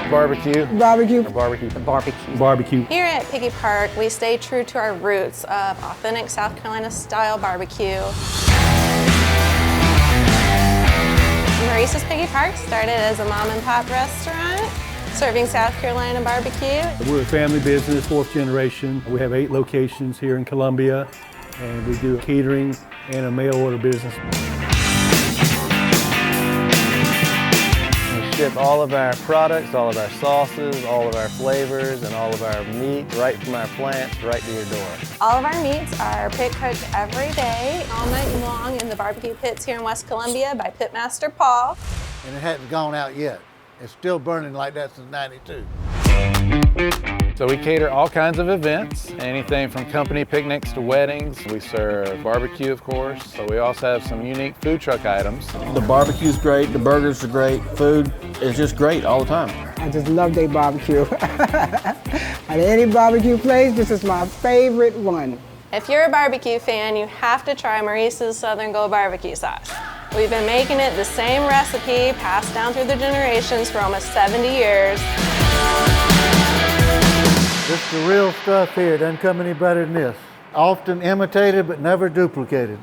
Barbecue. Barbecue. Barbecue. Barbecue. Barbecue. Here at Piggie Park, we stay true to our roots of authentic South Carolina style barbecue. Maurice's Piggie Park started as a mom and pop restaurant serving South Carolina barbecue. We're a family business, 4th generation. We have 8 locations here in Columbia, and we do catering and a mail order business. We ship all of our products, all of our sauces, all of our flavors, and all of our meat right from our plants right to your door. All of our meats are pit cooked every day, all night long in the barbecue pits here in West Columbia by Pitmaster Paul. And it hadn't gone out yet. It's still burning like that since '92. So we cater all kinds of events, anything from company picnics to weddings. We serve barbecue, of course, but we also have some unique food truck items. The barbecue's great, the burgers are great, food is just great all the time. I just love their barbecue. At any barbecue place, this is my favorite one. If you're a barbecue fan, you have to try Maurice's Southern Gold barbecue sauce. We've been making it the same recipe, passed down through the generations for almost 70 years. This is the real stuff here. It doesn't come any better than this. Often imitated, but never duplicated.